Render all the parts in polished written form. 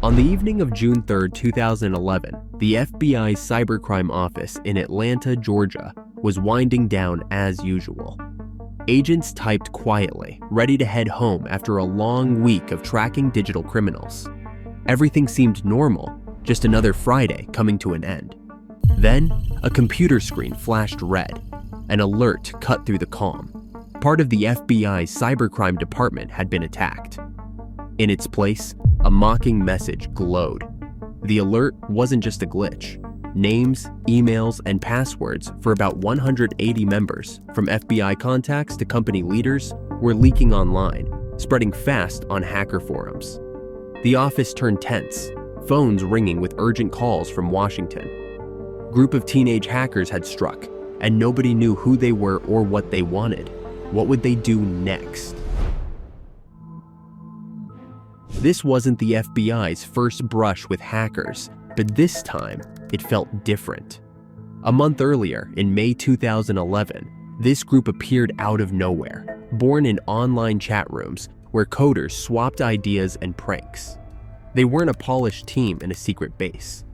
On the evening of June 3, 2011, the FBI's cybercrime office in Atlanta, Georgia, was winding down as usual. Agents typed quietly, ready to head home after a long week of tracking digital criminals. Everything seemed normal, just another Friday coming to an end. Then, a computer screen flashed red. An alert cut through the calm. Part of the FBI's cybercrime department had been attacked. In its place, a mocking message glowed. The alert wasn't just a glitch. Names, emails, and passwords for about 180 members, from FBI contacts to company leaders, were leaking online, spreading fast on hacker forums. The office turned tense, phones ringing with urgent calls from Washington. A group of teenage hackers had struck, and nobody knew who they were or what they wanted. What would they do next? This wasn't the FBI's first brush with hackers, but this time, it felt different. A month earlier, in May 2011, this group appeared out of nowhere, born in online chat rooms where coders swapped ideas and pranks. They weren't a polished team in a secret base.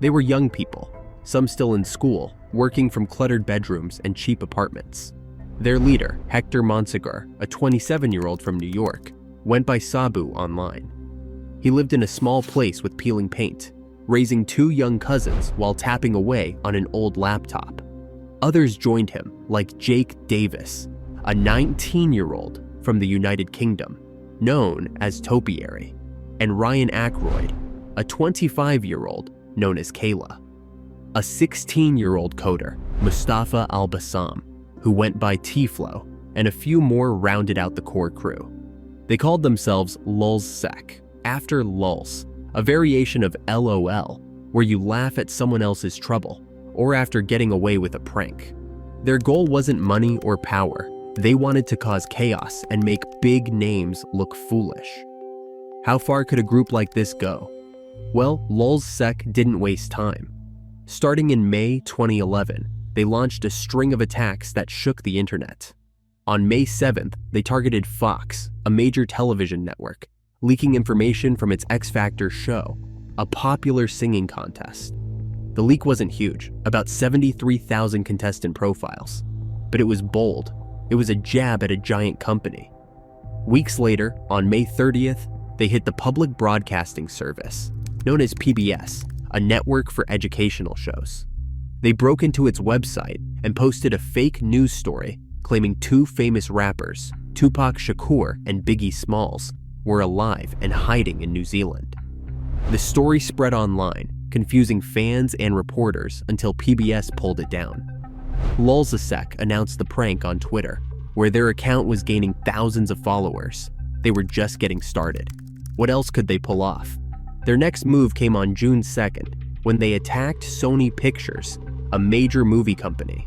They were young people, some still in school, working from cluttered bedrooms and cheap apartments. Their leader, Hector Monsegur, a 27-year-old from New York, went by Sabu online. He lived in a small place with peeling paint, raising two young cousins while tapping away on an old laptop. Others joined him, like Jake Davis, a 19-year-old from the United Kingdom, known as Topiary, and Ryan Ackroyd, a 25-year-old known as Kayla. A 16-year-old coder, Mustafa Al-Bassam, who went by T-Flow, and a few more rounded out the core crew. They called themselves LulzSec, after lulz, a variation of LOL, where you laugh at someone else's trouble, or after getting away with a prank. Their goal wasn't money or power. They wanted to cause chaos and make big names look foolish. How far could a group like this go? Well, LulzSec didn't waste time. Starting in May 2011, they launched a string of attacks that shook the internet. On May 7th, they targeted Fox, a major television network, leaking information from its X Factor show, a popular singing contest. The leak wasn't huge, about 73,000 contestant profiles, but it was bold. It was a jab at a giant company. Weeks later, on May 30th, they hit the public broadcasting service, known as PBS, a network for educational shows. They broke into its website and posted a fake news story claiming two famous rappers, Tupac Shakur and Biggie Smalls, were alive and hiding in New Zealand. The story spread online, confusing fans and reporters until PBS pulled it down. LulzSec announced the prank on Twitter, where their account was gaining thousands of followers. They were just getting started. What else could they pull off? Their next move came on June 2nd, when they attacked Sony Pictures, a major movie company.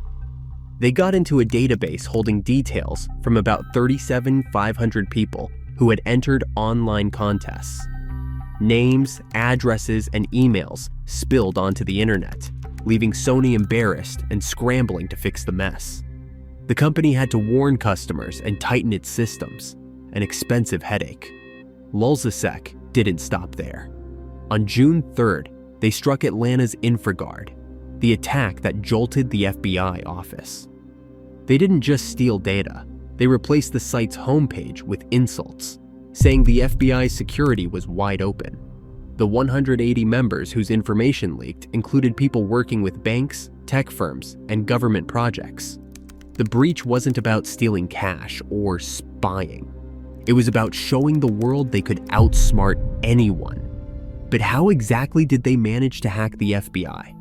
They got into a database holding details from about 3,700 people who had entered online contests. Names, addresses, and emails spilled onto the internet, leaving Sony embarrassed and scrambling to fix the mess. The company had to warn customers and tighten its systems, an expensive headache. LulzSec didn't stop there. On June 3rd, they struck Atlanta's InfraGard, the attack that jolted the FBI office. They didn't just steal data. They replaced the site's homepage with insults, saying the FBI's security was wide open. The 180 members whose information leaked included people working with banks, tech firms, and government projects. The breach wasn't about stealing cash or spying. It was about showing the world they could outsmart anyone. But how exactly did they manage to hack the FBI?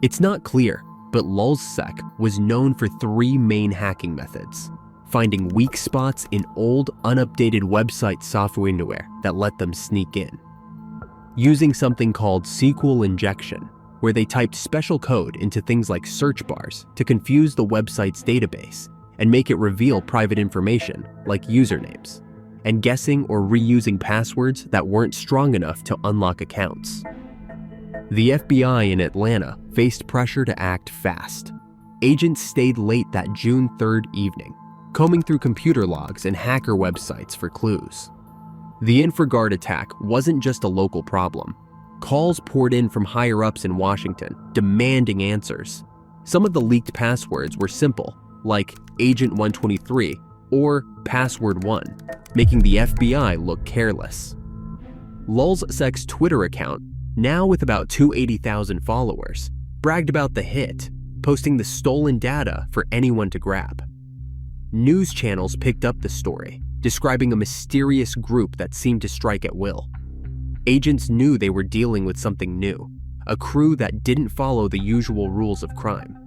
It's not clear, but LulzSec was known for three main hacking methods: finding weak spots in old, unupdated website software that let them sneak in; using something called SQL injection, where they typed special code into things like search bars to confuse the website's database and make it reveal private information like usernames; and guessing or reusing passwords that weren't strong enough to unlock accounts. The FBI in Atlanta faced pressure to act fast. Agents stayed late that June 3rd evening, combing through computer logs and hacker websites for clues. The InfraGard attack wasn't just a local problem. Calls poured in from higher-ups in Washington, demanding answers. Some of the leaked passwords were simple, like Agent 123 or Password 1, making the FBI look careless. LulzSec's Twitter account, now with about 280,000 followers, bragged about the hit, posting the stolen data for anyone to grab. News channels picked up the story, describing a mysterious group that seemed to strike at will. Agents knew they were dealing with something new, a crew that didn't follow the usual rules of crime.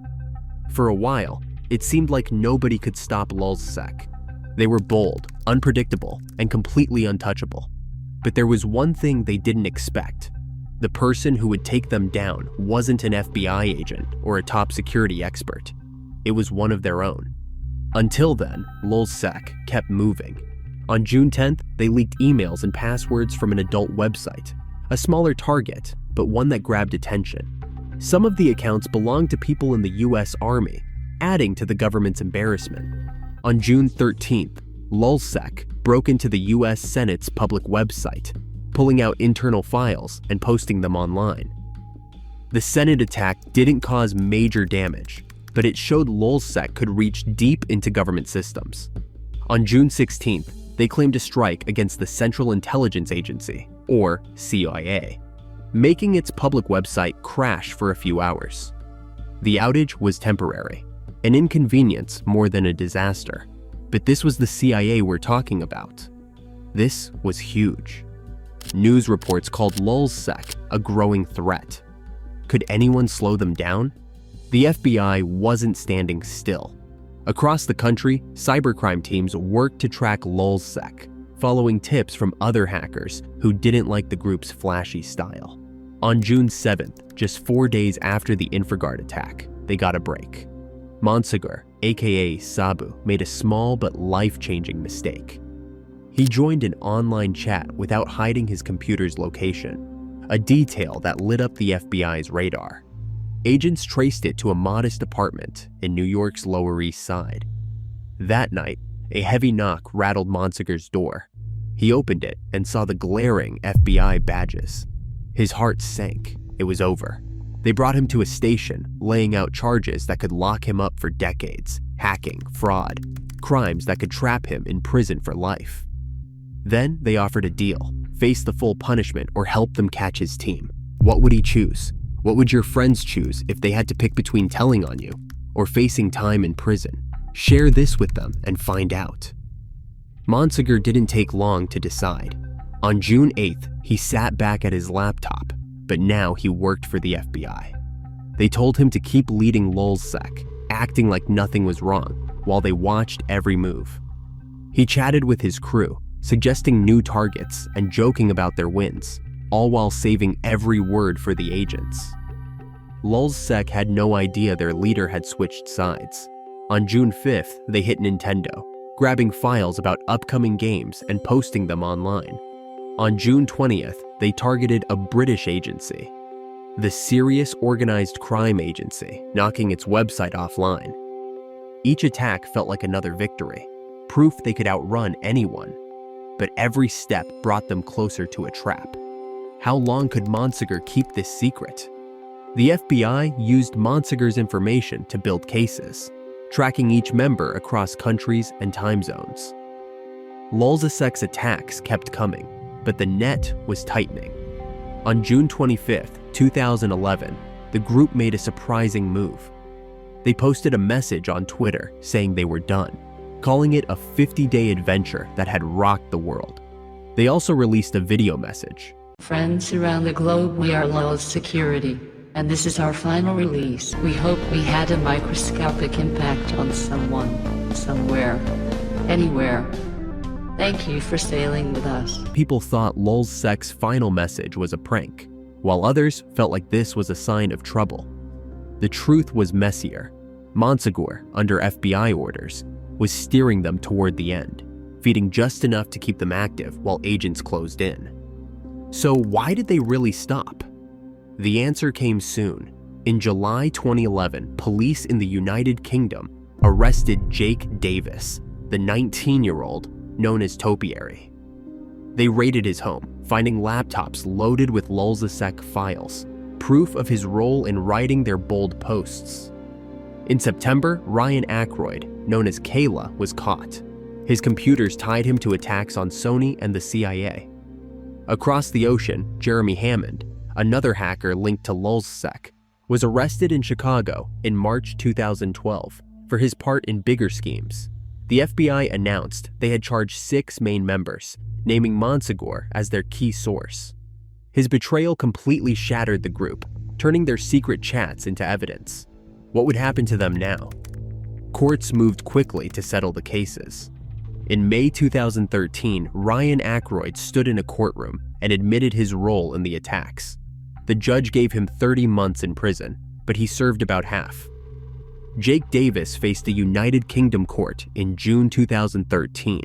For a while, it seemed like nobody could stop LulzSec. They were bold, unpredictable, and completely untouchable. But there was one thing they didn't expect. The person who would take them down wasn't an FBI agent or a top security expert. It was one of their own. Until then, LulzSec kept moving. On June 10th, they leaked emails and passwords from an adult website, a smaller target, but one that grabbed attention. Some of the accounts belonged to people in the US Army, adding to the government's embarrassment. On June 13th, LulzSec broke into the US Senate's public website, pulling out internal files and posting them online. The Senate attack didn't cause major damage, but it showed LulzSec could reach deep into government systems. On June 16th, they claimed a strike against the Central Intelligence Agency, or CIA, making its public website crash for a few hours. The outage was temporary, an inconvenience more than a disaster, but this was the CIA we're talking about. This was huge. News reports called LulzSec a growing threat. Could anyone slow them down? The FBI wasn't standing still. Across the country, cybercrime teams worked to track LulzSec, following tips from other hackers who didn't like the group's flashy style. On June 7th, just 4 days after the InfraGard attack, they got a break. Manhunt, aka Sabu, made a small but life-changing mistake. He joined an online chat without hiding his computer's location, a detail that lit up the FBI's radar. Agents traced it to a modest apartment in New York's Lower East Side. That night, a heavy knock rattled Monseger's door. He opened it and saw the glaring FBI badges. His heart sank. It was over. They brought him to a station, laying out charges that could lock him up for decades: hacking, fraud, crimes that could trap him in prison for life. Then they offered a deal: face the full punishment or help them catch his team. What would he choose? What would your friends choose if they had to pick between telling on you or facing time in prison? Share this with them and find out. Monseger didn't take long to decide. On June 8th, he sat back at his laptop, but now he worked for the FBI. They told him to keep leading LulzSec, acting like nothing was wrong, while they watched every move. He chatted with his crew, suggesting new targets and joking about their wins, all while saving every word for the agents. LulzSec had no idea their leader had switched sides. On June 5th, they hit Nintendo, grabbing files about upcoming games and posting them online. On June 20th, they targeted a British agency, the Serious Organized Crime Agency, knocking its website offline. Each attack felt like another victory, proof they could outrun anyone. But every step brought them closer to a trap. How long could Monseger keep this secret? The FBI used Monseger's information to build cases, tracking each member across countries and time zones. LulzSec's attacks kept coming, but the net was tightening. On June 25th, 2011, the group made a surprising move. They posted a message on Twitter saying they were done, calling it a 50-day adventure that had rocked the world. They also released a video message. Friends around the globe, we are Lulz Security, and this is our final release. We hope we had a microscopic impact on someone, somewhere, anywhere. Thank you for sailing with us. People thought LulzSec's final message was a prank, while others felt like this was a sign of trouble. The truth was messier. Monseger, under FBI orders, was steering them toward the end, feeding just enough to keep them active while agents closed in. So why did they really stop? The answer came soon. In July 2011, police in the United Kingdom arrested Jake Davis, the 19-year-old known as Topiary. They raided his home, finding laptops loaded with LulzSec files, proof of his role in writing their bold posts. In September, Ryan Aykroyd, known as Kayla, was caught. His computers tied him to attacks on Sony and the CIA. Across the ocean, Jeremy Hammond, another hacker linked to LulzSec, was arrested in Chicago in March 2012 for his part in bigger schemes. The FBI announced they had charged 6 main members, naming Monsegur as their key source. His betrayal completely shattered the group, turning their secret chats into evidence. What would happen to them now? Courts moved quickly to settle the cases. In May 2013, Ryan Aykroyd stood in a courtroom and admitted his role in the attacks. The judge gave him 30 months in prison, but he served about half. Jake Davis faced the United Kingdom court in June 2013,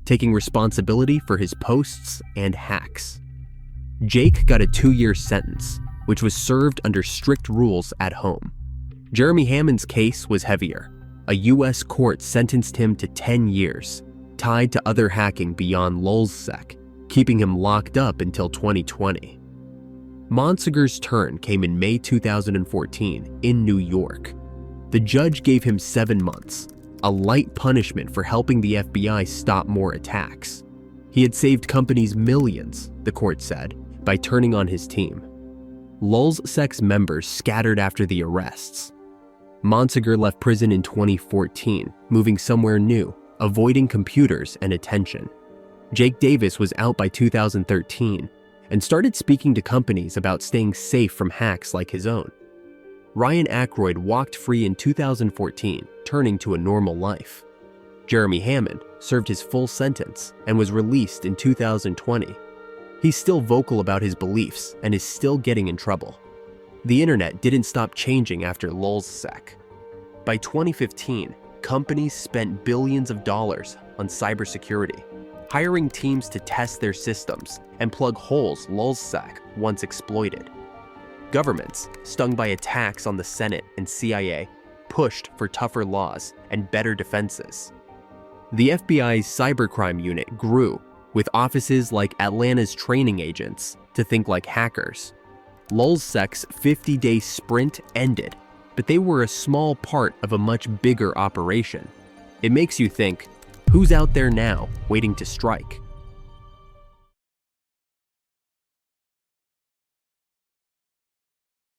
taking responsibility for his posts and hacks. Jake got a 2-year sentence, which was served under strict rules at home. Jeremy Hammond's case was heavier. A US court sentenced him to 10 years, tied to other hacking beyond LulzSec, keeping him locked up until 2020. Monsegur's turn came in May 2014 in New York. The judge gave him 7 months, a light punishment for helping the FBI stop more attacks. He had saved companies millions, the court said, by turning on his team. LulzSec's members scattered after the arrests. Monsegur left prison in 2014, moving somewhere new, avoiding computers and attention. Jake Davis was out by 2013 and started speaking to companies about staying safe from hacks like his own. Ryan Aykroyd walked free in 2014, turning to a normal life. Jeremy Hammond served his full sentence and was released in 2020. He's still vocal about his beliefs and is still getting in trouble. The internet didn't stop changing after LulzSec. By 2015, companies spent billions of dollars on cybersecurity, hiring teams to test their systems and plug holes LulzSec once exploited. Governments, stung by attacks on the Senate and CIA, pushed for tougher laws and better defenses. The FBI's cybercrime unit grew, with offices like Atlanta's training agents to think like hackers. LulzSec's 50-day sprint ended, but they were a small part of a much bigger operation. It makes you think, who's out there now waiting to strike?